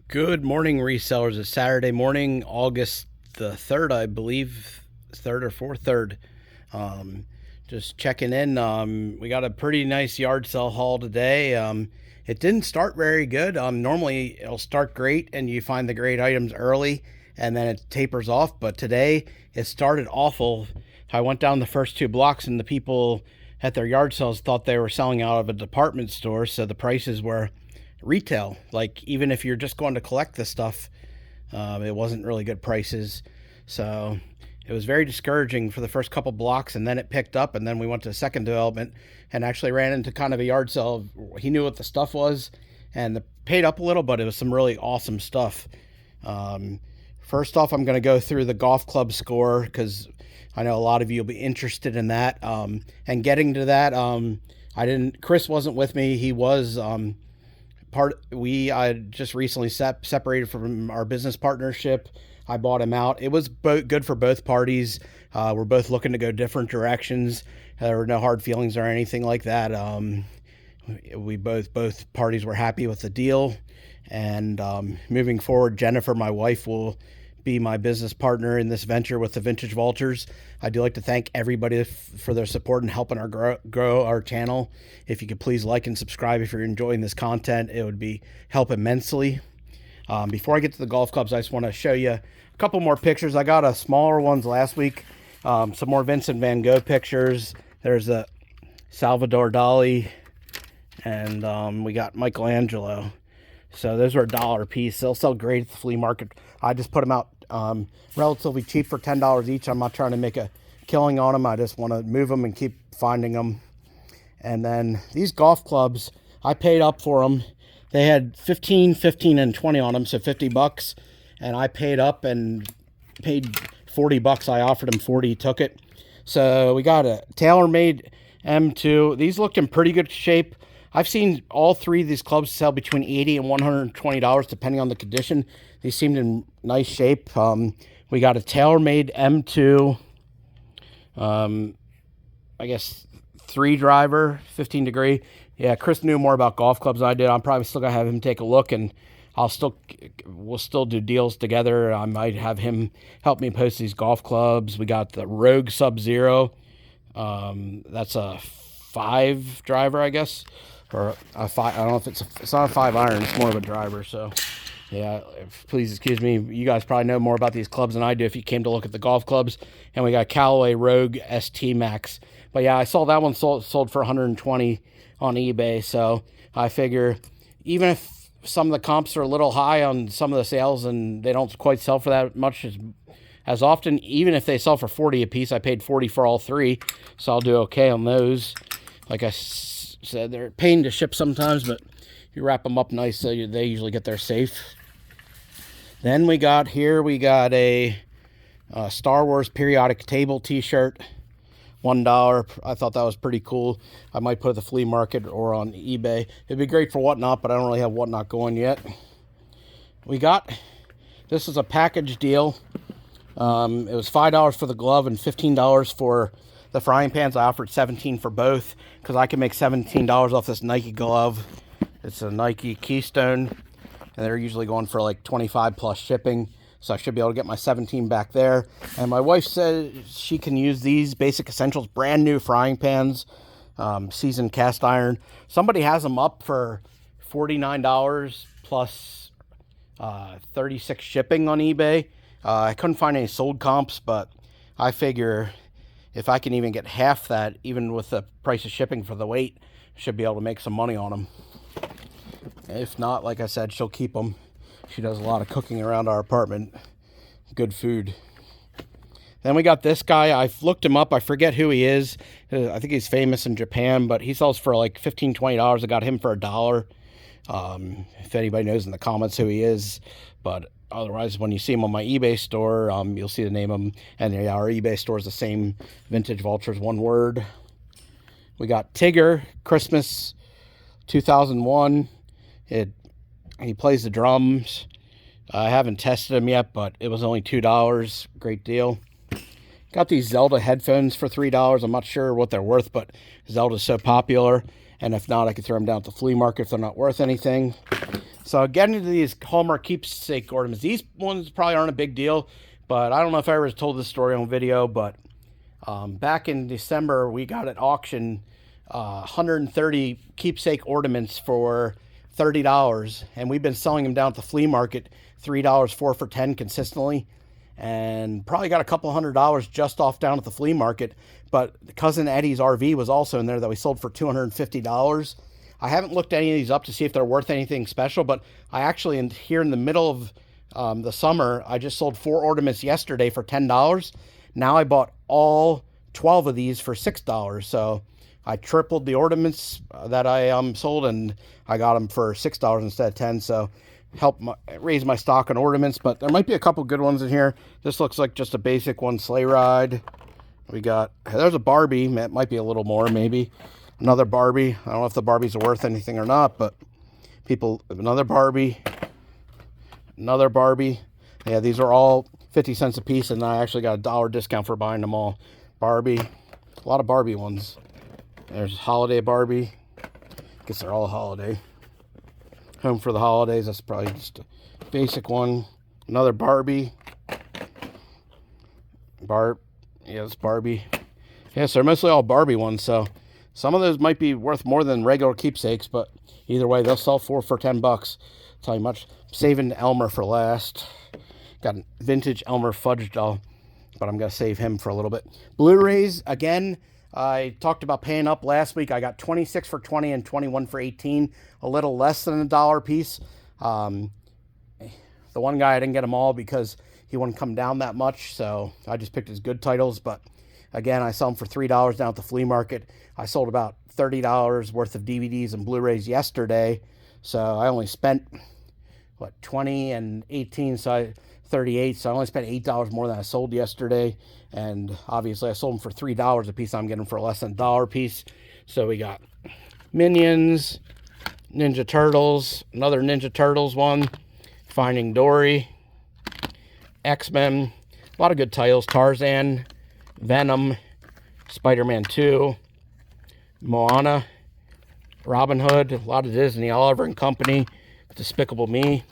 Good morning, resellers. It's Saturday morning, August the 3rd, I believe. 3rd or 4th? 3rd. Just checking in. We got a pretty nice yard sale haul today. It didn't start very good. Normally, it'll start great and you find the great items early and then it tapers off. But today, it started awful. I went down the first two blocks and the people at their yard sales thought they were selling out of a department store. So the prices were retail. Like, even if you're just going to collect this stuff, it wasn't really good prices. So it was very discouraging for the first couple blocks, and then it picked up, and then we went to a second development and actually ran into kind of a yard sale. He knew what the stuff was, and it paid up a little, but it was some really awesome stuff. First off, I'm going to go through the golf club score because I know a lot of you will be interested in that. And getting to that, Kris wasn't with me. He was I just recently separated from our business partnership. I bought him out. It was good for both parties. We're both looking to go different directions. There were no hard feelings or anything like that. We both parties were happy with the deal. And moving forward, Jennifer, my wife, will be my business partner in this venture with the Vintage Vultures. I do like to thank everybody for their support and helping our grow our channel. If you could please like and subscribe if you're enjoying this content, it would help immensely. Before I get to the golf clubs, I just want to show you a couple more pictures. I got smaller ones last week, some more Vincent van Gogh pictures. There's a Salvador Dali, and we got Michelangelo. So those are $1 a piece. They'll sell great at the flea market. I just put them out relatively cheap for $10 each. I'm not trying to make a killing on them. I just want to move them and keep finding them. And then these golf clubs, I paid up for them. They had 15, 15, and 20 on them, so $50. And I paid up and paid $40. I offered him 40. He took it. So we got a tailor-made M2. These looked in pretty good shape. I've seen all three of these clubs sell between $80 and $120, depending on the condition. These seemed in nice shape. We got a tailor-made M2, I guess 3 driver, 15 degree. Yeah, Kris knew more about golf clubs than I did. I'm probably still gonna have him take a look, and we'll still do deals together. I might have him help me post these golf clubs. We got the Rogue Sub-Zero. That's a 5 driver, I guess. Or a 5, I don't know if it's not a 5 iron, it's more of a driver. So yeah, please excuse me, you guys probably know more about these clubs than I do if you came to look at the golf clubs. And we got Callaway Rogue ST Max. But yeah, I saw that one sold for $120 on eBay. So I figure even if some of the comps are a little high on some of the sales and they don't quite sell for that much as often, even if they sell for $40 a piece, I paid $40 for all 3, so I'll do okay on those. Like I said, they're a pain to ship sometimes, but you wrap them up nice so they usually get there safe. Then we got a Star Wars periodic table t-shirt, $1. I thought that was pretty cool. I might put it at the flea market or on eBay. It'd be great for Whatnot, but I don't really have Whatnot going yet. This is a package deal. It was $5 for the glove and $15 for the frying pans. I offered $17 for both because I can make $17 off this Nike glove. It's a Nike Keystone, and they're usually going for like 25 plus shipping. So I should be able to get my 17 back there. And my wife said she can use these Basic Essentials brand new frying pans, seasoned cast iron. Somebody has them up for $49 plus 36 shipping on eBay. I couldn't find any sold comps, but I figure if I can even get half that, even with the price of shipping for the weight, should be able to make some money on them. If not, like I said, she'll keep them. She does a lot of cooking around our apartment. Good food. Then we got this guy. I've looked him up. I forget who he is. I think he's famous in Japan, but he sells for like $15, $20. I got him for $1. If anybody knows in the comments who he is. But otherwise, when you see him on my eBay store, you'll see the name of him. And yeah, our eBay store is the same, Vintage Vultures, one word. We got Tigger, Christmas 2001. He plays the drums. I haven't tested them yet, but it was only $2. Great deal. Got these Zelda headphones for $3. I'm not sure what they're worth, but Zelda's so popular. And if not, I could throw them down at the flea market if they're not worth anything. So getting into these Hallmark keepsake ornaments, these ones probably aren't a big deal, but I don't know if I ever told this story on video, but back in December, we got at auction 130 keepsake ornaments for $30, and we've been selling them down at the flea market, $3, 4 for $10 consistently, and probably got a couple $100 just off down at the flea market. But Cousin Eddie's RV was also in there that we sold for $250. I haven't looked any of these up to see if they're worth anything special, but I actually, here in the middle of the summer, I just sold 4 ornaments yesterday for $10. Now I bought all 12 of these for $6, so I tripled the ornaments that I sold, and I got them for $6 instead of $10, so help raise my stock on ornaments. But there might be a couple good ones in here. This looks like just a basic one, sleigh ride. There's a Barbie, it might be a little more maybe. Another Barbie. I don't know if the Barbies are worth anything or not, but another Barbie. Yeah, these are all 50 cents a piece, and I actually got a $1 discount for buying them all. Barbie. A lot of Barbie ones. There's holiday Barbie. Guess they're all holiday. Home for the holidays. That's probably just a basic one. Another Barbie. Yeah, it's Barbie. Yes, they're mostly all Barbie ones, so some of those might be worth more than regular keepsakes, but either way, they'll sell for $10. Tell you much. Saving Elmer for last. Got a vintage Elmer Fudd doll, but I'm going to save him for a little bit. Blu-rays, again, I talked about paying up last week. I got 26 for 20 and 21 for 18, a little less than $1 a piece. The one guy, I didn't get them all because he wouldn't come down that much, so I just picked his good titles. But again, I sell them for $3 down at the flea market. I sold about $30 worth of DVDs and Blu-rays yesterday, so I only spent 20 and 18, so 38, so I only spent $8 more than I sold yesterday. And obviously I sold them for $3 a piece. I'm getting them for less than $1 a piece. So we got Minions, Ninja Turtles, another Ninja Turtles one, Finding Dory, X-Men, a lot of good titles, Tarzan, Venom, Spider-Man 2, Moana, Robin Hood, a lot of Disney, Oliver and Company, Despicable Me.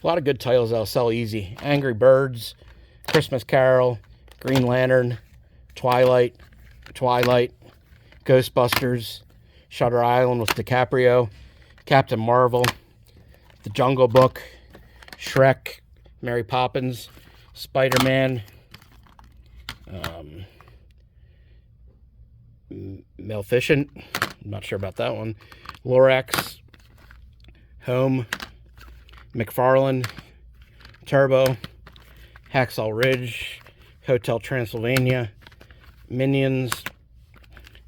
A lot of good titles that'll sell easy. Angry Birds, Christmas Carol, Green Lantern, Twilight, Ghostbusters, Shutter Island with DiCaprio, Captain Marvel, The Jungle Book, Shrek, Mary Poppins, Spider-Man, Maleficent, I'm not sure about that one, Lorax, Home, McFarlane, Turbo, Hacksaw Ridge, Hotel Transylvania, Minions,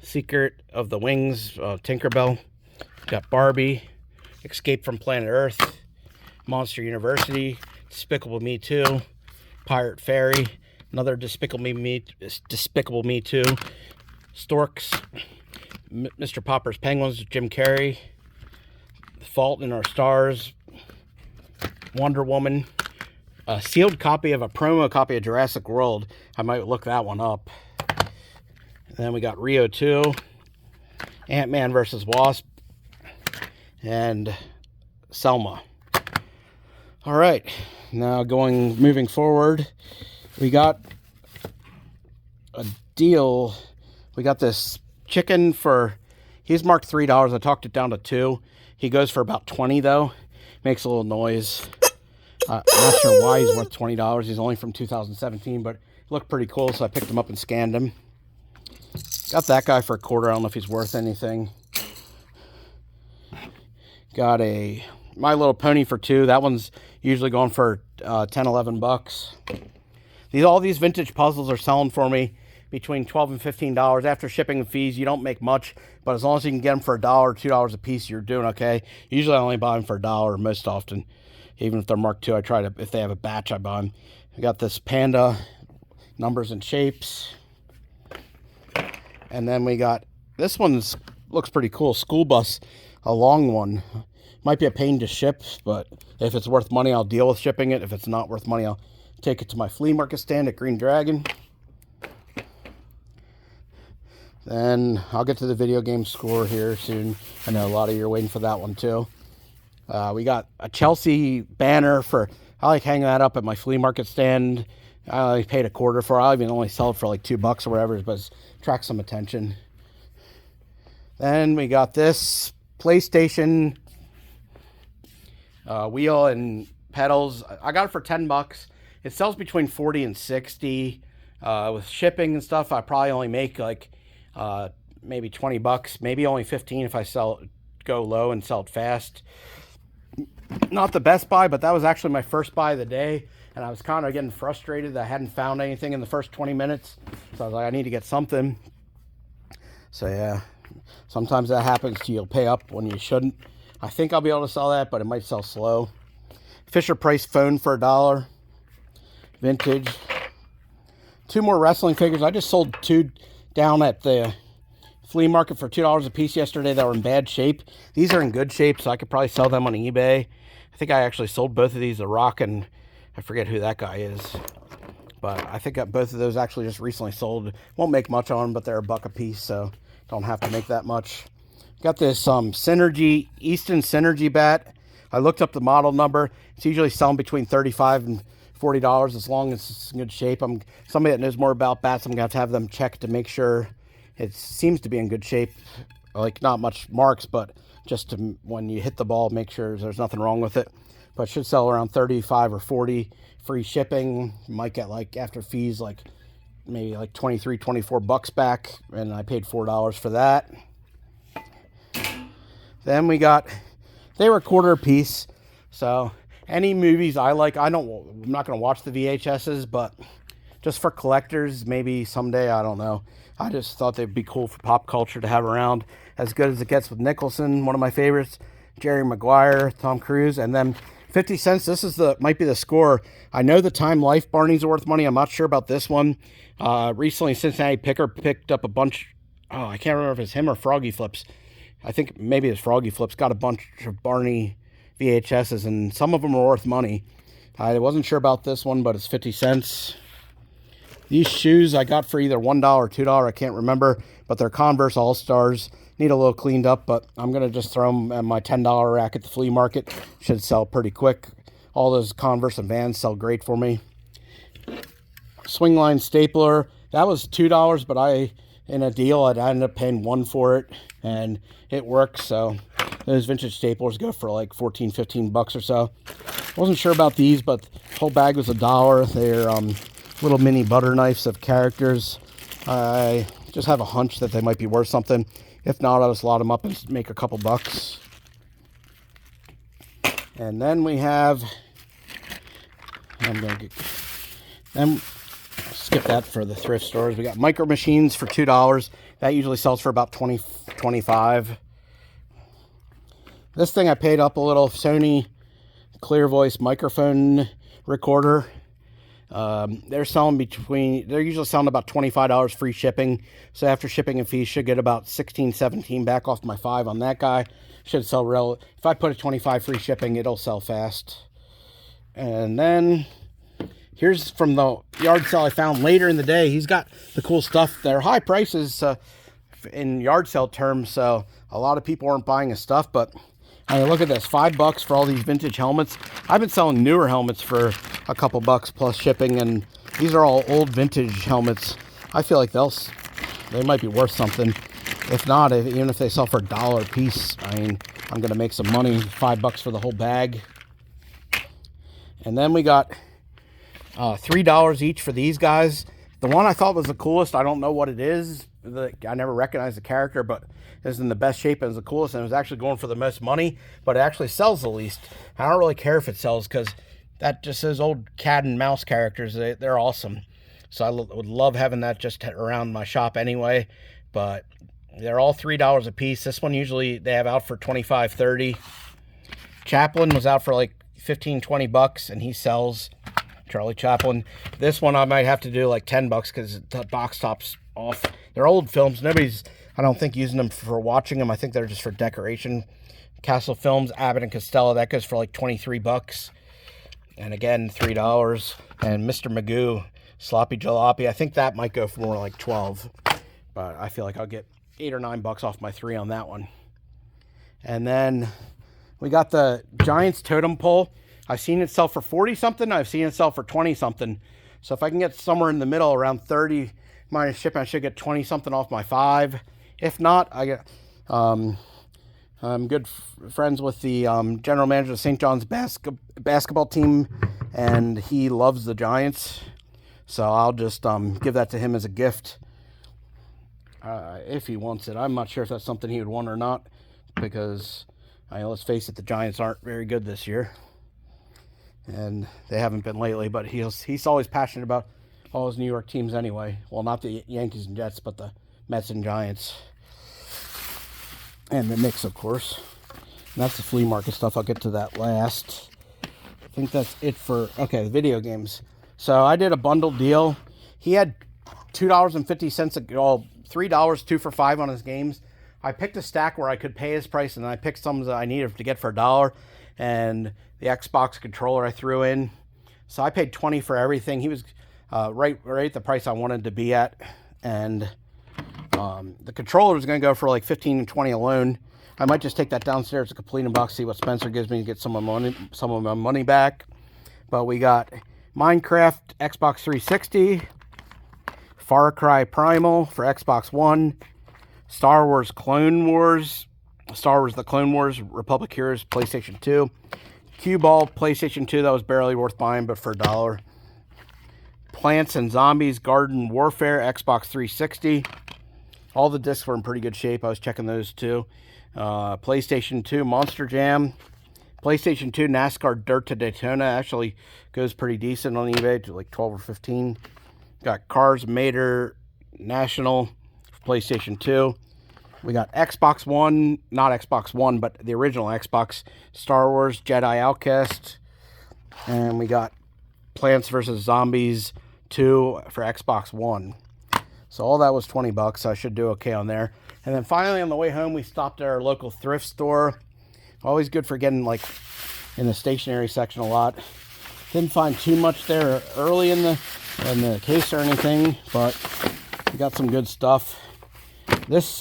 Secret of the Wings, Tinkerbell, got Barbie, Escape from Planet Earth, Monster University, Despicable Me 2, Pirate Fairy, another Despicable Me 2, Storks, Mr. Popper's Penguins, Jim Carrey, Fault in Our Stars, Wonder Woman, a sealed copy of a promo copy of Jurassic World. I might look that one up. And then we got Rio 2, Ant-Man vs. Wasp, and Selma. All right, now moving forward, we got a deal. We got this chicken he's marked $3. I talked it down to $2. He goes for about $20 though. Makes a little noise. I'm not sure why he's worth $20. He's only from 2017, but he looked pretty cool, so I picked him up and scanned him. Got that guy for $0.25. I don't know if he's worth anything. Got a My Little Pony for $2. That one's usually going for $10, $11. All these vintage puzzles are selling for me between $12 and $15. After shipping and fees, you don't make much, but as long as you can get them for $1 or $2 a piece, you're doing okay. Usually I only buy them for $1 most often. Even if they're marked 2, I try to, if they have a batch, I buy them. I got this panda, numbers and shapes. And then we got, this one looks pretty cool, school bus, a long one. Might be a pain to ship, but if it's worth money, I'll deal with shipping it. If it's not worth money, I'll take it to my flea market stand at Green Dragon. Then I'll get to the video game score here soon. I know a lot of you are waiting for that one too. We got a Chelsea banner I like hanging that up at my flea market stand. I only paid a quarter for it. I even only sell it for like $2 or whatever, but it attracts some attention. Then we got this PlayStation wheel and pedals. I got it for $10. It sells between 40 and 60. With shipping and stuff, I probably only make like maybe $20, maybe only 15 if I go low and sell it fast. Not the best buy, but that was actually my first buy of the day, and I was kind of getting frustrated that I hadn't found anything in the first 20 minutes. So I was like, I need to get something. So yeah, sometimes that happens to you. You'll pay up when you shouldn't. I think I'll be able to sell that, but it might sell slow. Fisher Price phone for $1. Vintage. 2 more wrestling figures. I just sold 2 down at the flea market for $2 a piece yesterday that were in bad shape. These are in good shape, so I could probably sell them on eBay. I think I actually sold both of these to Rock, and I forget who that guy is. But I think both of those actually just recently sold. Won't make much on them, but they're $1 a piece, so don't have to make that much. Got this Synergy, Easton Synergy bat. I looked up the model number. It's usually selling between $35 and $40 as long as it's in good shape. Somebody that knows more about bats, I'm going to have them check to make sure it seems to be in good shape. Like, not much marks, but just to, when you hit the ball, make sure there's nothing wrong with it. But it should sell around 35 or 40. Free shipping. You might get, like, after fees, like maybe like 23, 24 bucks back, and I paid $4 for that. Then we got, they were $1 a piece, so any movies I like, I'm not going to watch the VHSs, but just for collectors, maybe someday, I don't know. I just thought they'd be cool for pop culture to have around. As good as it gets with Nicholson, one of my favorites, Jerry Maguire, Tom Cruise, and then 50 cents. This is might be the score. I know the Time Life Barneys are worth money. I'm not sure about this one. Recently, Cincinnati Picker picked up a bunch. Oh, I can't remember if it's him or Froggy Flips. I think maybe it's Froggy Flips. Got a bunch of Barney VHSs, and some of them are worth money. I wasn't sure about this one, but it's 50 cents. These shoes I got for either $1 or $2. I can't remember, but they're Converse All-Stars. Need a little cleaned up, but I'm going to just throw them at my $10 rack at the flea market. Should sell pretty quick. All those Converse and Vans sell great for me. Swingline stapler. That was $2, but in a deal, I ended up paying $1 for it, and it works. So those vintage staplers go for like 14, 15 bucks or so. Wasn't sure about these, but the whole bag was $1. They're little mini butter knives of characters. I just have a hunch that they might be worth something. If not, I'll just lot them up and make a couple bucks. And then we have, skip that for the thrift stores. We got Micro Machines for $2. That usually sells for about 20, 25. This thing I paid up a little. Sony Clear Voice microphone recorder. They're usually selling about $25 free shipping. So after shipping and fees, should get about 16, 17 back off my $5 on that guy. Should sell if I put a 25 free shipping, it'll sell fast. And then here's from the yard sale I found later in the day. He's got the cool stuff. They're high prices in yard sale terms, so a lot of people aren't buying his stuff, but I mean, look at this, $5 for all these vintage helmets. I've been selling newer helmets for a couple bucks plus shipping, and these are all old vintage helmets. I feel like they might be worth something. If not, even if they sell for $1 a piece, I mean, I'm gonna make some money. $5 for the whole bag. And then we got $3 each for these guys. The one I thought was the coolest, I don't know what it is. I never recognized the character, but it was in the best shape and it was the coolest, and it was actually going for the most money, but it actually sells the least. I don't really care if it sells, because that just says old cat and mouse characters. They're awesome. So I would love having that just around my shop anyway, but they're all $3 a piece. This one usually they have out for 25, 30. Chaplin was out for like 15, 20 bucks, and he sells. Charlie Chaplin. This one I might have to do like 10 bucks because the box top's off. They're old films. Nobody's, I don't think, using them for watching them. I think they're just for decoration. Castle Films, Abbott and Costello, that goes for like 23 bucks. And again, $3. And Mr. Magoo, Sloppy Jalopy, I think that might go for more like 12. But I feel like I'll get 8 or 9 bucks off my $3 on that one. And then We got the Giants totem pole. I've seen it sell for 40 something. I've seen it sell for 20 something. So if I can get somewhere in the middle, around 30 minus shipping, I should get 20 something off my 5. If not, I get. I'm good friends with the general manager of St. John's basketball team, and he loves the Giants. So I'll just give that to him as a gift if he wants it. I'm not sure if that's something he would want or not, because let's face it, the Giants aren't very good this year, and they haven't been lately. But he's always passionate about all his New York teams anyway. Well, not the Yankees and Jets, but the Mets and Giants. And the Knicks, of course. And that's the flea market stuff. I'll get to that last. I think that's it for, okay, the video games. So I did a bundle deal. He had $2.50, well, $3, 2 for $5 on his games. I picked a stack where I could pay his price, and then I picked some that I needed to get for $1. And the Xbox controller I threw in. So I paid $20 for everything. He was right at the price I wanted to be at. And the controller is going to go for like $15 and $20 alone. I might just take that downstairs to complete a box, see what Spencer gives me to get some of my money back. But we got Minecraft Xbox 360, Far Cry Primal for Xbox One, Star Wars The Clone Wars, Republic Heroes, PlayStation 2, Cue Ball, PlayStation 2, that was barely worth buying, but for $1. Plants and Zombies Garden Warfare, Xbox 360. All the discs were in pretty good shape. I was checking those too. PlayStation 2 Monster Jam. PlayStation 2 NASCAR Dirt to Daytona actually goes pretty decent on eBay to like 12 or 15. Got Cars Mater National for PlayStation 2. We got Xbox One, not Xbox One, but the original Xbox, Star Wars Jedi Outcast. And we got Plants vs. Zombies 2 for Xbox One. So all that was $20, so I should do okay on there. And then finally on the way home, we stopped at our local thrift store. Always good for getting like in the stationery section a lot. Didn't find too much there early in the case or anything, but we got some good stuff. This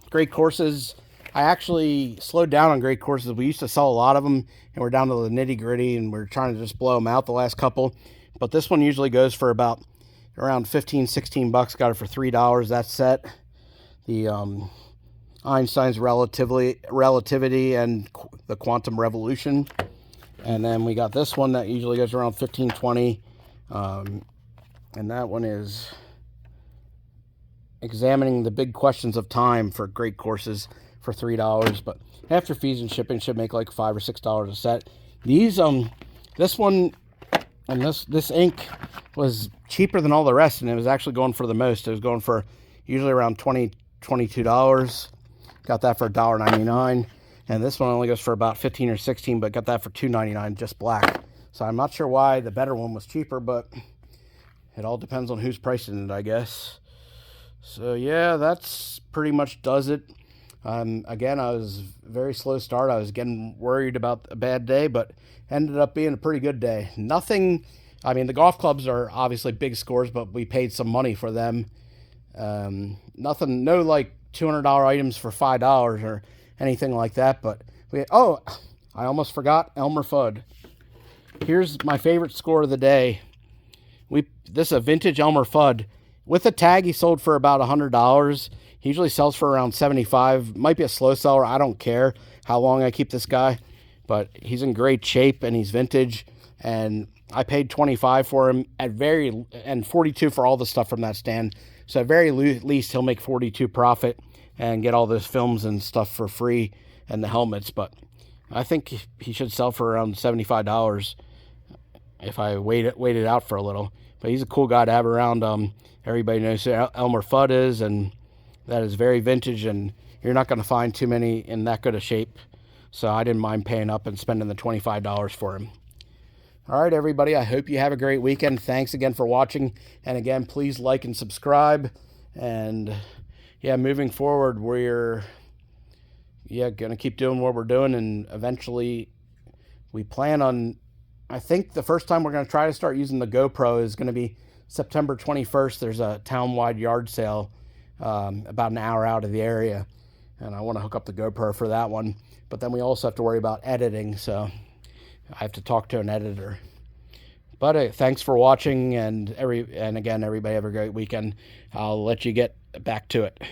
Great Courses, I actually slowed down on Great Courses. We used to sell a lot of them, and we're down to the nitty gritty, and we're trying to just blow them out the last couple. But this one usually goes for about around $15-16. Got it for $3. That set. The Einstein's relativity and the quantum revolution. And then we got this one that usually goes around $15-20. And that one is examining the big questions of time for Great Courses for $3. But after fees and shipping should make like $5 or $6 a set. These this one and this ink was cheaper than all the rest, and it was actually going for the most. It was going for usually around $22. Got that for $1.99. And this one only goes for about $15 or $16, but got that for $2.99, just black. So I'm not sure why the better one was cheaper, but it all depends on who's pricing it, I guess. So yeah, that's pretty much does it. Again, I was very slow start. I was getting worried about a bad day, but ended up being a pretty good day. Nothing, I mean, the golf clubs are obviously big scores, but we paid some money for them. Nothing, no like $200 items for $5 or anything like that. But I almost forgot Elmer Fudd. Here's my favorite score of the day. This is a vintage Elmer Fudd. With the tag, he sold for about $100. He usually sells for around $75. Might be a slow seller. I don't care how long I keep this guy, but he's in great shape and he's vintage. And I paid $25 for him and $42 for all the stuff from that stand. So at very least, he'll make $42 profit and get all those films and stuff for free and the helmets. But I think he should sell for around $75 if I wait it out for a little. But he's a cool guy to have around. Everybody knows who Elmer Fudd is, and that is very vintage, and you're not going to find too many in that good a shape. So I didn't mind paying up and spending the $25 for him. All right, everybody, I hope you have a great weekend. Thanks again for watching. And again, please like and subscribe. And yeah, moving forward, we're going to keep doing what we're doing. And eventually we plan on, I think the first time we're going to try to start using the GoPro is going to be September 21st. There's a town-wide yard sale about an hour out of the area. And I want to hook up the GoPro for that one. But then we also have to worry about editing, so I have to talk to an editor. But thanks for watching, and again, everybody have a great weekend. I'll let you get back to it.